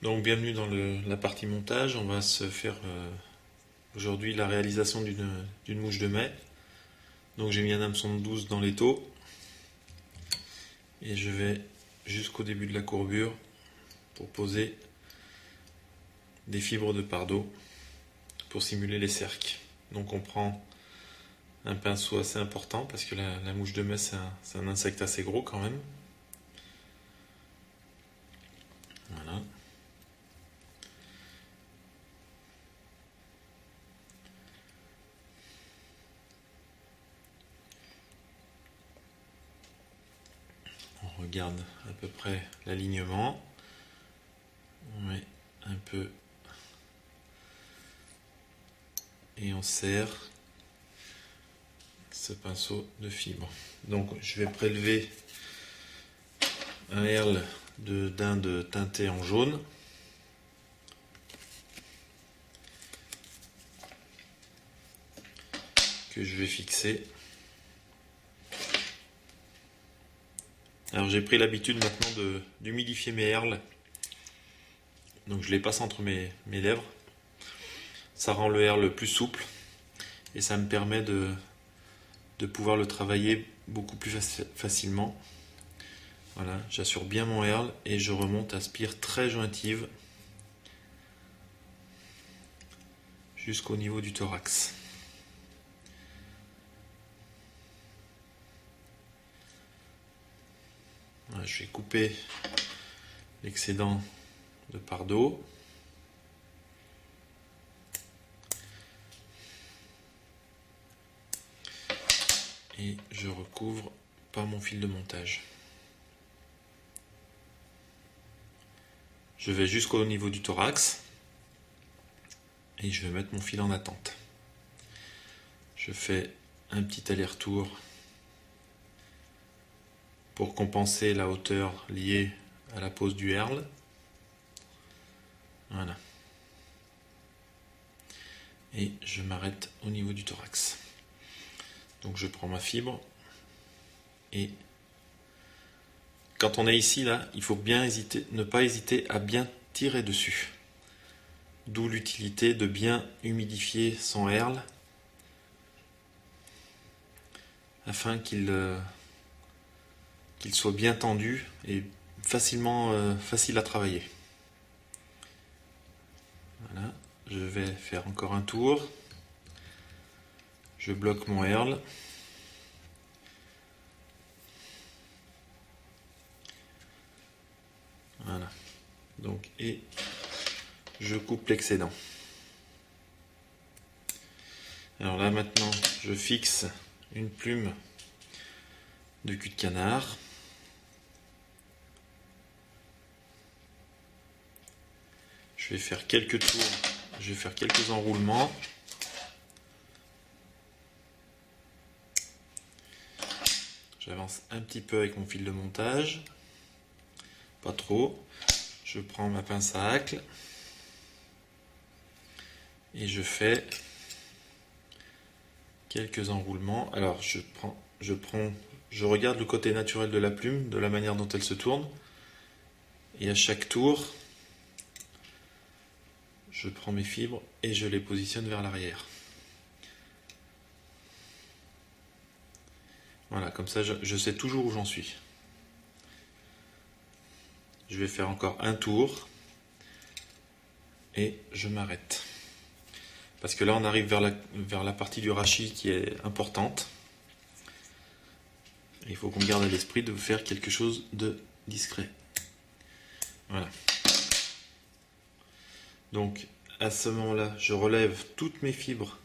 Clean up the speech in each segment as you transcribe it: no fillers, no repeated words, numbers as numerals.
Donc bienvenue dans la partie montage. On va se faire aujourd'hui la réalisation d'une mouche de mai. Donc j'ai mis un hameçon de 12 dans l'étau et je vais jusqu'au début de la courbure pour poser des fibres de pardot pour simuler les cerques. Donc on prend un pinceau assez important parce que la mouche de mai c'est un insecte assez gros quand même. Voilà. On regarde à peu près l'alignement. On met un peu et on serre ce pinceau de fibre. Donc je vais prélever un herle de dinde teinté en jaune. Que je vais fixer. Alors j'ai pris l'habitude maintenant d'humidifier mes herles. Donc je les passe entre mes lèvres. Ça rend le herle plus souple et ça me permet de pouvoir le travailler beaucoup plus facilement. Voilà, j'assure bien mon herle et je remonte à spire très jointive jusqu'au niveau du thorax. Voilà, je vais couper l'excédent de pardot. Et je recouvre par mon fil de montage. Je vais jusqu'au niveau du thorax et je vais mettre mon fil en attente. Je fais un petit aller-retour pour compenser la hauteur liée à la pose du herle. Voilà. Et je m'arrête au niveau du thorax. Donc je prends ma fibre et quand on est ici là, il faut bien ne pas hésiter à bien tirer dessus. D'où l'utilité de bien humidifier son herle afin qu'il soit bien tendu et facile à travailler. Voilà, je vais faire encore un tour. Je bloque mon herle. Voilà. Donc, et je coupe l'excédent. Alors là maintenant, je fixe une plume de cul de canard. Je vais faire quelques tours, je vais faire quelques enroulements. J'avance un petit peu avec mon fil de montage, pas trop. Je prends ma pince à hacle et je fais quelques enroulements. Alors je regarde le côté naturel de la plume, de la manière dont elle se tourne, et à chaque tour, je prends mes fibres et je les positionne vers l'arrière. Voilà, comme ça je sais toujours où j'en suis. Je vais faire encore un tour et je m'arrête. Parce que là on arrive vers la partie du rachis qui est importante. Il faut qu'on garde à l'esprit de faire quelque chose de discret. Voilà. Donc à ce moment-là, je relève toutes mes fibres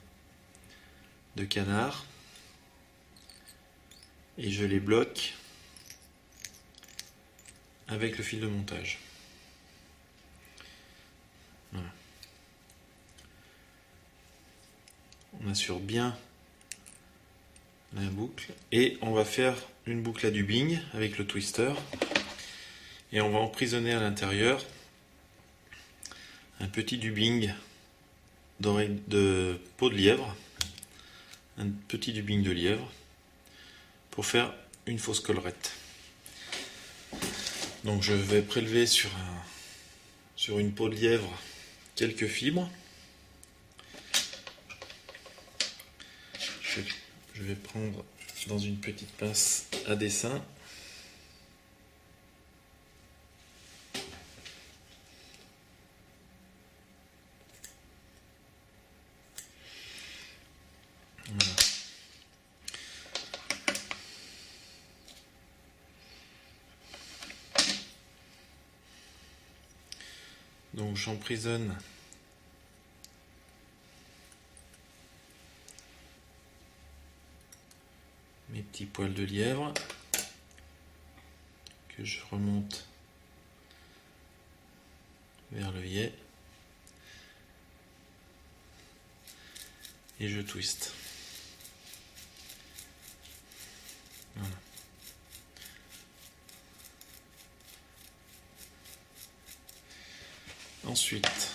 de canard et je les bloque avec le fil de montage. Voilà. On assure bien la boucle et on va faire une boucle à dubbing avec le twister et on va emprisonner à l'intérieur un petit dubbing de peau de lièvre, un petit dubbing de lièvre pour faire une fausse collerette. Donc je vais prélever sur sur une peau de lièvre quelques fibres. Je vais prendre dans une petite pince à dessin. Voilà. Donc j'emprisonne mes petits poils de lièvre que je remonte vers l'œillet et je twiste. Voilà. Ensuite,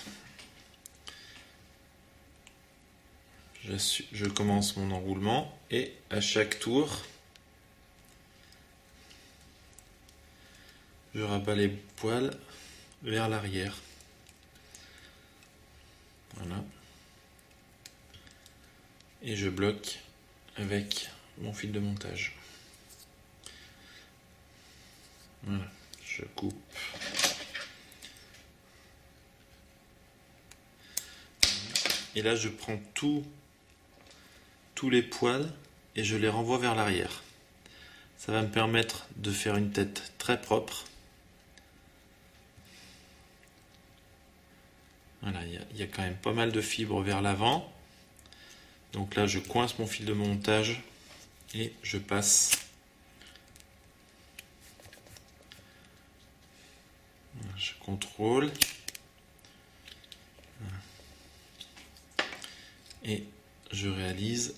je commence mon enroulement et à chaque tour, je rabats les poils vers l'arrière. Voilà. Et je bloque avec mon fil de montage. Voilà, je coupe. Et là, je prends tous les poils et je les renvoie vers l'arrière. Ça va me permettre de faire une tête très propre. Voilà, il y a quand même pas mal de fibres vers l'avant. Donc là, je coince mon fil de montage et je passe. Voilà, je contrôle. Voilà. Et je réalise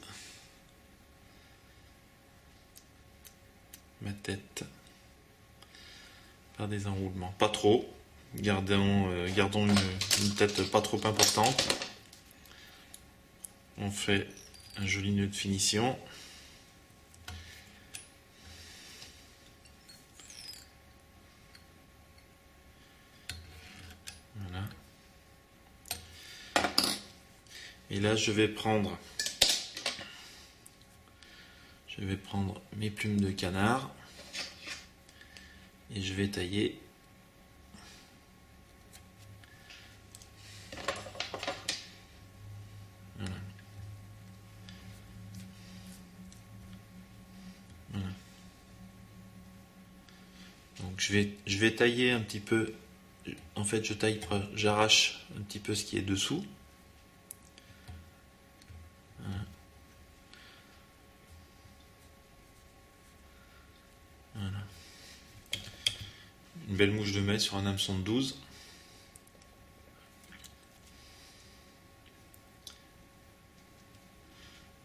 ma tête par des enroulements. Pas trop. Gardons une tête pas trop importante. On fait un joli nœud de finition. Voilà. Et là, je vais prendre mes plumes de canard et je vais tailler voilà. Voilà. Donc je vais tailler un petit peu, en fait j'arrache un petit peu ce qui est dessous. Voilà. Voilà. Une belle mouche de mai sur un hameçon de 12.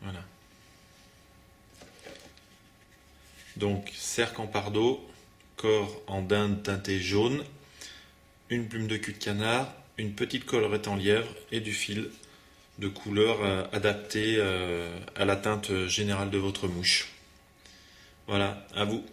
Voilà. Donc cercle en pardo, corps en dinde teinté jaune, une plume de cul de canard, une petite collerette en lièvre et du fil de couleur adapté à la teinte générale de votre mouche. Voilà, à vous.